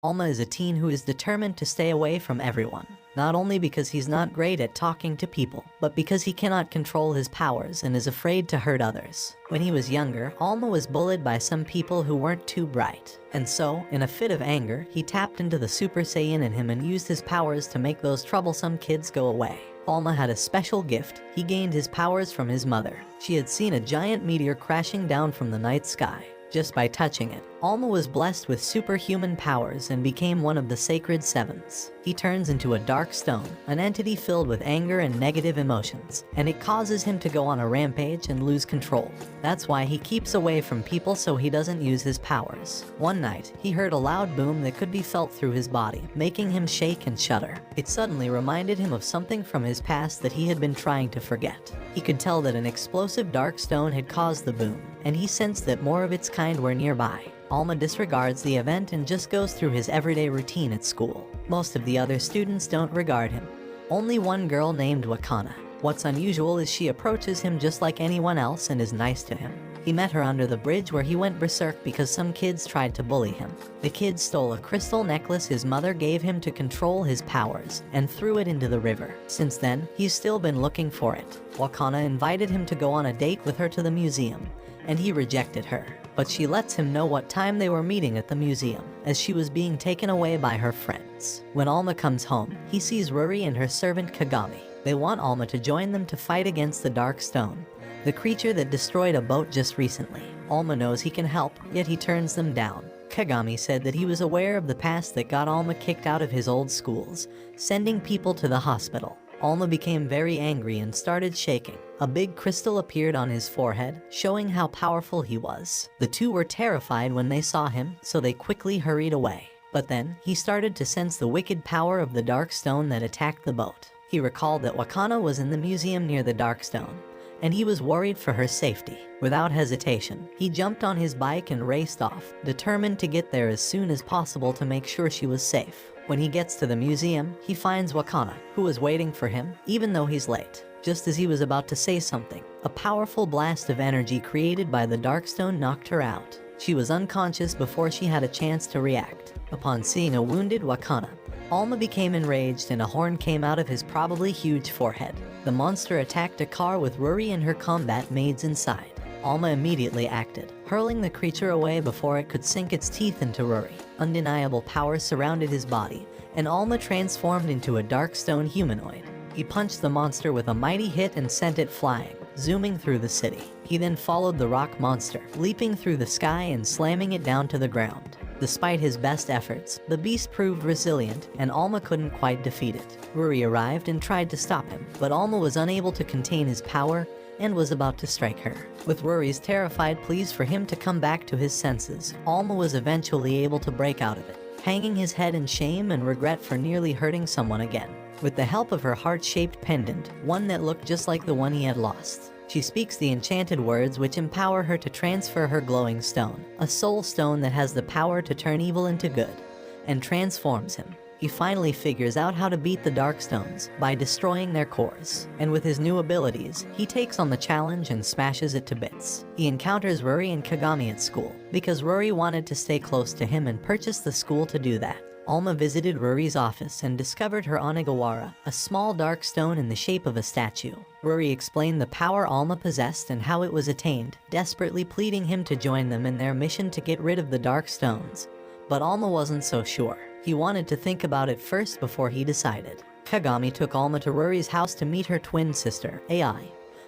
Alma is a teen who is determined to stay away from everyone. Not only because he's not great at talking to people, but because he cannot control his powers and is afraid to hurt others. When he was younger, Alma was bullied by some people who weren't too bright. And so, in a fit of anger, he tapped into the Super Saiyan in him and used his powers to make those troublesome kids go away. Alma had a special gift. He gained his powers from his mother. She had seen a giant meteor crashing down from the night sky. Just by touching it, Alma was blessed with superhuman powers and became one of the Sacred Sevens. He turns into a dark stone, an entity filled with anger and negative emotions, and it causes him to go on a rampage and lose control. That's why he keeps away from people so he doesn't use his powers. One night, he heard a loud boom that could be felt through his body, making him shake and shudder. It suddenly reminded him of something from his past that he had been trying to forget. He could tell that an explosive dark stone had caused the boom, and he sensed that more of its kind were nearby. Alma disregards the event and just goes through his everyday routine at school. Most of the other students don't regard him. Only one girl named Wakana. What's unusual is she approaches him just like anyone else and is nice to him. He met her under the bridge where he went berserk because some kids tried to bully him. The kids stole a crystal necklace his mother gave him to control his powers and threw it into the river. Since then, he's still been looking for it. Wakana invited him to go on a date with her to the museum, and he rejected her. But she lets him know what time they were meeting at the museum, as she was being taken away by her friends. When Alma comes home, he sees Ruri and her servant Kagami. They want Alma to join them to fight against the Dark Stone, the creature that destroyed a boat just recently. Alma knows he can help, yet he turns them down. Kagami said that he was aware of the past that got Alma kicked out of his old schools, sending people to the hospital. Alma became very angry and started shaking. A big crystal appeared on his forehead, showing how powerful he was. The two were terrified when they saw him, so they quickly hurried away. But then, he started to sense the wicked power of the Dark Stone that attacked the boat. He recalled that Wakana was in the museum near the Dark Stone, and he was worried for her safety. Without hesitation, he jumped on his bike and raced off, determined to get there as soon as possible to make sure she was safe. When he gets to the museum, he finds Wakana, who was waiting for him, even though he's late. Just as he was about to say something, a powerful blast of energy created by the Darkstone knocked her out. She was unconscious before she had a chance to react. Upon seeing a wounded Wakana, Alma became enraged and a horn came out of his probably huge forehead. The monster attacked a car with Ruri and her combat maids inside. Alma immediately acted, hurling the creature away before it could sink its teeth into Ruri. Undeniable power surrounded his body, and Alma transformed into a dark stone humanoid. He punched the monster with a mighty hit and sent it flying, zooming through the city. He then followed the rock monster, leaping through the sky and slamming it down to the ground. Despite his best efforts, the beast proved resilient, and Alma couldn't quite defeat it. Ruri arrived and tried to stop him, but Alma was unable to contain his power and was about to strike her. With Ruri's terrified pleas for him to come back to his senses, Alma was eventually able to break out of it, hanging his head in shame and regret for nearly hurting someone again. With the help of her heart-shaped pendant, one that looked just like the one he had lost, she speaks the enchanted words which empower her to transfer her glowing stone, a soul stone that has the power to turn evil into good, and transforms him. He finally figures out how to beat the Darkstones by destroying their cores. And with his new abilities, he takes on the challenge and smashes it to bits. He encounters Ruri and Kagami at school, because Ruri wanted to stay close to him and purchased the school to do that. Alma visited Ruri's office and discovered her Onigawara, a small dark stone in the shape of a statue. Ruri explained the power Alma possessed and how it was attained, desperately pleading him to join them in their mission to get rid of the dark stones. But Alma wasn't so sure. He wanted to think about it first before he decided. Kagami took Alma to Ruri's house to meet her twin sister, Ai,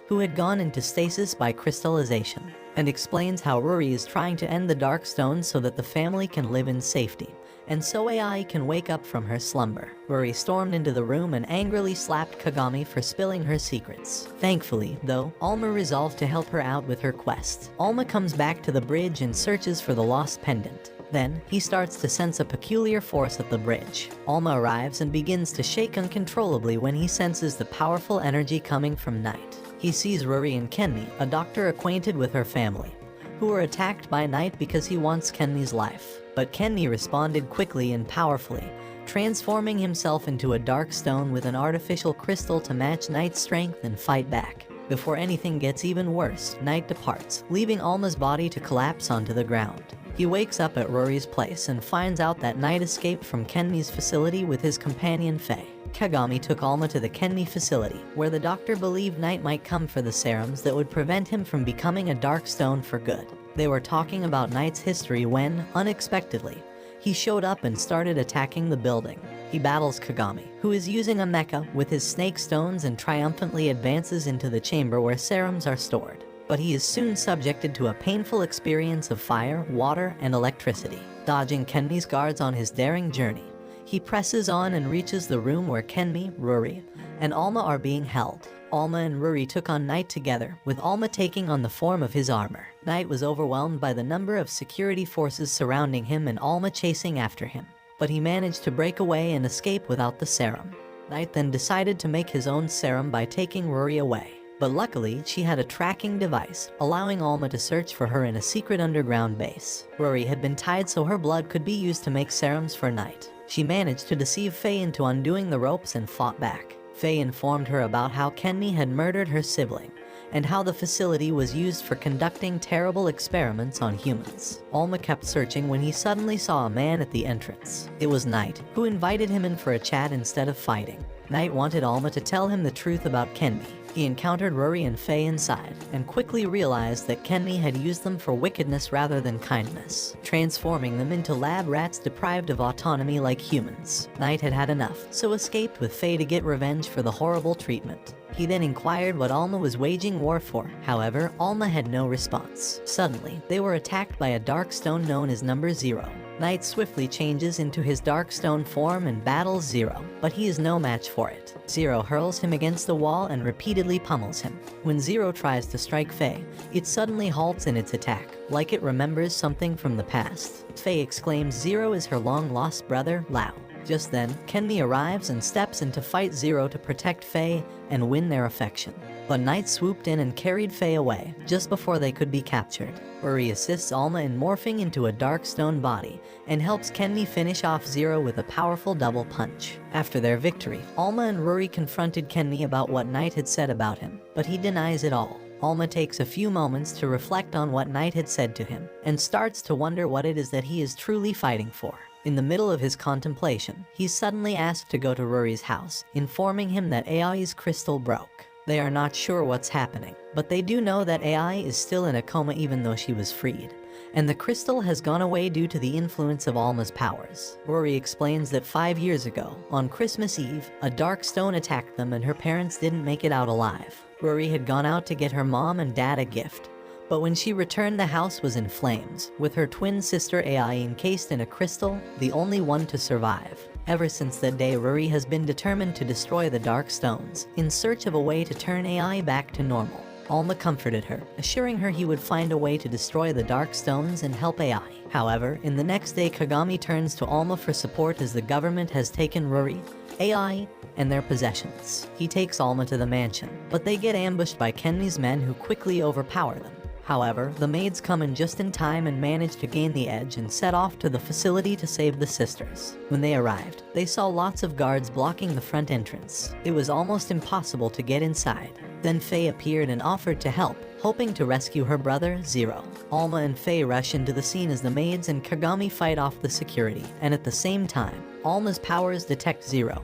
who had gone into stasis by crystallization, and explains how Ruri is trying to end the dark stones so that the family can live in safety, and so Ai can wake up from her slumber. Ruri stormed into the room and angrily slapped Kagami for spilling her secrets. Thankfully, though, Alma resolved to help her out with her quest. Alma comes back to the bridge and searches for the lost pendant. Then, he starts to sense a peculiar force at the bridge. Alma arrives and begins to shake uncontrollably when he senses the powerful energy coming from Night. He sees Ruri and Kenmi, a doctor acquainted with her family, who were attacked by Night because he wants Kenmi's life. But Kenmi responded quickly and powerfully, transforming himself into a dark stone with an artificial crystal to match Night's strength and fight back. Before anything gets even worse, Night departs, leaving Alma's body to collapse onto the ground. He wakes up at Rory's place and finds out that Knight escaped from Kenmi's facility with his companion Faye. Kagami took Alma to the Kenmi facility, where the doctor believed Knight might come for the serums that would prevent him from becoming a dark stone for good. They were talking about Knight's history when, unexpectedly, he showed up and started attacking the building. He battles Kagami, who is using a mecha with his snake stones, and triumphantly advances into the chamber where serums are stored. But he is soon subjected to a painful experience of fire, water, and electricity. Dodging Kenmi's guards on his daring journey, he presses on and reaches the room where Kenmi, Rory, and Alma are being held. Alma and Rory took on Knight together, with Alma taking on the form of his armor. Knight was overwhelmed by the number of security forces surrounding him and Alma chasing after him, but he managed to break away and escape without the serum. Knight then decided to make his own serum by taking Rory away. But luckily, she had a tracking device, allowing Alma to search for her in a secret underground base. Rory had been tied so her blood could be used to make serums for Knight. She managed to deceive Faye into undoing the ropes and fought back. Faye informed her about how Kenmi had murdered her sibling, and how the facility was used for conducting terrible experiments on humans. Alma kept searching when he suddenly saw a man at the entrance. It was Knight, who invited him in for a chat instead of fighting. Knight wanted Alma to tell him the truth about Kenmi. He encountered Rory and Faye inside, and quickly realized that Kenmi had used them for wickedness rather than kindness, transforming them into lab rats deprived of autonomy like humans. Knight had had enough, so escaped with Faye to get revenge for the horrible treatment. He then inquired what Alma was waging war for. However, Alma had no response. Suddenly, they were attacked by a dark stone known as Number Zero. Knight swiftly changes into his dark stone form and battles Zero, but he is no match for it. Zero hurls him against the wall and repeatedly pummels him. When Zero tries to strike Faye, it suddenly halts in its attack, like it remembers something from the past. Faye exclaims Zero is her long-lost brother, Lao. Just then, Kenmi arrives and steps in to fight Zero to protect Faye and win their affection. But Knight swooped in and carried Faye away, just before they could be captured. Rory assists Alma in morphing into a dark stone body, and helps Kenmi finish off Zero with a powerful double punch. After their victory, Alma and Rory confronted Kenmi about what Knight had said about him, but he denies it all. Alma takes a few moments to reflect on what Knight had said to him, and starts to wonder what it is that he is truly fighting for. In the middle of his contemplation, he's suddenly asked to go to Rory's house, informing him that AI's crystal broke. They are not sure what's happening, but they do know that AI is still in a coma even though she was freed, and the crystal has gone away due to the influence of Alma's powers. Rory explains that 5 years ago, on Christmas Eve, a dark stone attacked them and her parents didn't make it out alive. Rory had gone out to get her mom and dad a gift, but when she returned, the house was in flames, with her twin sister AI encased in a crystal, the only one to survive. Ever since that day, Rory has been determined to destroy the Dark Stones, in search of a way to turn AI back to normal. Alma comforted her, assuring her he would find a way to destroy the Dark Stones and help AI. However, in the next day, Kagami turns to Alma for support as the government has taken Rory, AI, and their possessions. He takes Alma to the mansion, but they get ambushed by Kenmi's men who quickly overpower them. However, the maids come in just in time and manage to gain the edge and set off to the facility to save the sisters. When they arrived, they saw lots of guards blocking the front entrance. It was almost impossible to get inside. Then Faye appeared and offered to help, hoping to rescue her brother, Zero. Alma and Faye rush into the scene as the maids and Kagami fight off the security, and at the same time, Alma's powers detect Zero,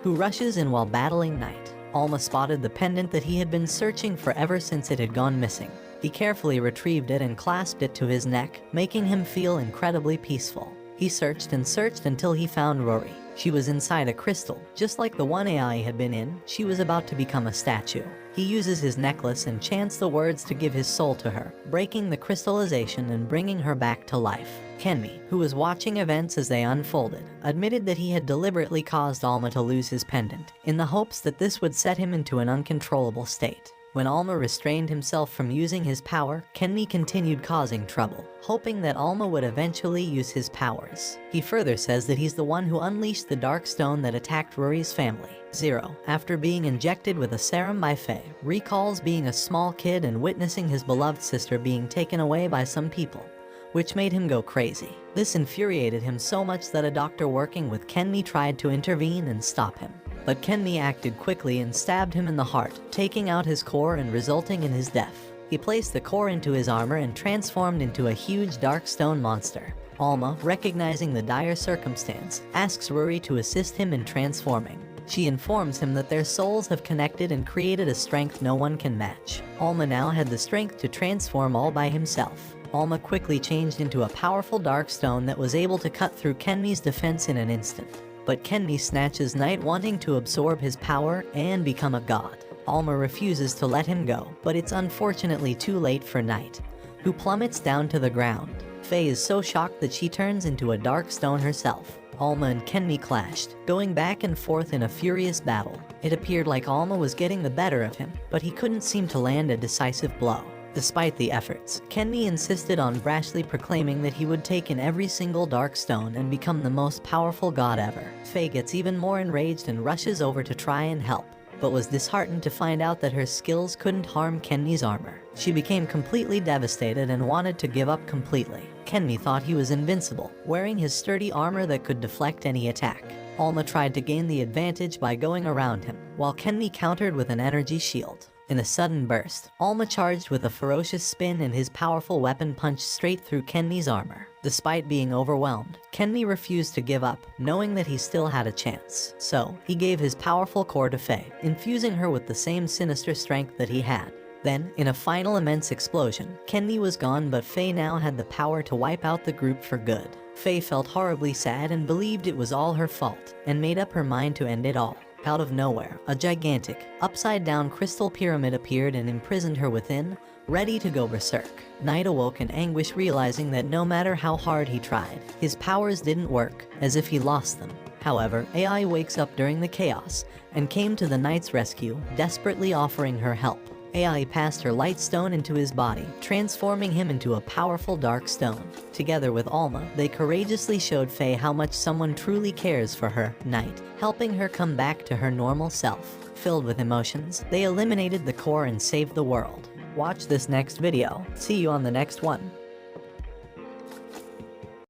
who rushes in while battling Knight. Alma spotted the pendant that he had been searching for ever since it had gone missing. He carefully retrieved it and clasped it to his neck, making him feel incredibly peaceful. He searched and searched until he found Rory. She was inside a crystal, just like the one AI had been in. She was about to become a statue. He uses his necklace and chants the words to give his soul to her, breaking the crystallization and bringing her back to life. Kenmi, who was watching events as they unfolded, admitted that he had deliberately caused Alma to lose his pendant, in the hopes that this would set him into an uncontrollable state. When Alma restrained himself from using his power, Kenmi continued causing trouble, hoping that Alma would eventually use his powers. He further says that he's the one who unleashed the dark stone that attacked Rory's family. Zero, after being injected with a serum by Faye, recalls being a small kid and witnessing his beloved sister being taken away by some people, which made him go crazy. This infuriated him so much that a doctor working with Kenmi tried to intervene and stop him. But Kenmi acted quickly and stabbed him in the heart, taking out his core and resulting in his death. He placed the core into his armor and transformed into a huge dark stone monster. Alma, recognizing the dire circumstance, asks Ruri to assist him in transforming. She informs him that their souls have connected and created a strength no one can match. Alma now had the strength to transform all by himself. Alma quickly changed into a powerful dark stone that was able to cut through Kenmi's defense in an instant. But Kenmi snatches Knight, wanting to absorb his power and become a god. Alma refuses to let him go, but it's unfortunately too late for Knight, who plummets down to the ground. Faye is so shocked that she turns into a dark stone herself. Alma and Kenmi clashed, going back and forth in a furious battle. It appeared like Alma was getting the better of him, but he couldn't seem to land a decisive blow. Despite the efforts, Kenmi insisted on brashly proclaiming that he would take in every single dark stone and become the most powerful god ever. Faye gets even more enraged and rushes over to try and help, but was disheartened to find out that her skills couldn't harm Kenmi's armor. She became completely devastated and wanted to give up completely. Kenmi thought he was invincible, wearing his sturdy armor that could deflect any attack. Alma tried to gain the advantage by going around him, while Kenmi countered with an energy shield. In a sudden burst, Alma charged with a ferocious spin and his powerful weapon punched straight through Kenmi's armor. Despite being overwhelmed, Kenmi refused to give up, knowing that he still had a chance. So, he gave his powerful core to Faye, infusing her with the same sinister strength that he had. Then, in a final immense explosion, Kenmi was gone, but Faye now had the power to wipe out the group for good. Faye felt horribly sad and believed it was all her fault, and made up her mind to end it all. Out of nowhere, a gigantic, upside-down crystal pyramid appeared and imprisoned her within, ready to go berserk. Knight awoke in anguish, realizing that no matter how hard he tried, his powers didn't work, as if he lost them. However, AI wakes up during the chaos, and came to the Knight's rescue, desperately offering her help. AI passed her light stone into his body, transforming him into a powerful dark stone. Together with Alma, they courageously showed Faye how much someone truly cares for her, Knight, helping her come back to her normal self. Filled with emotions, they eliminated the core and saved the world. Watch this next video. See you on the next one.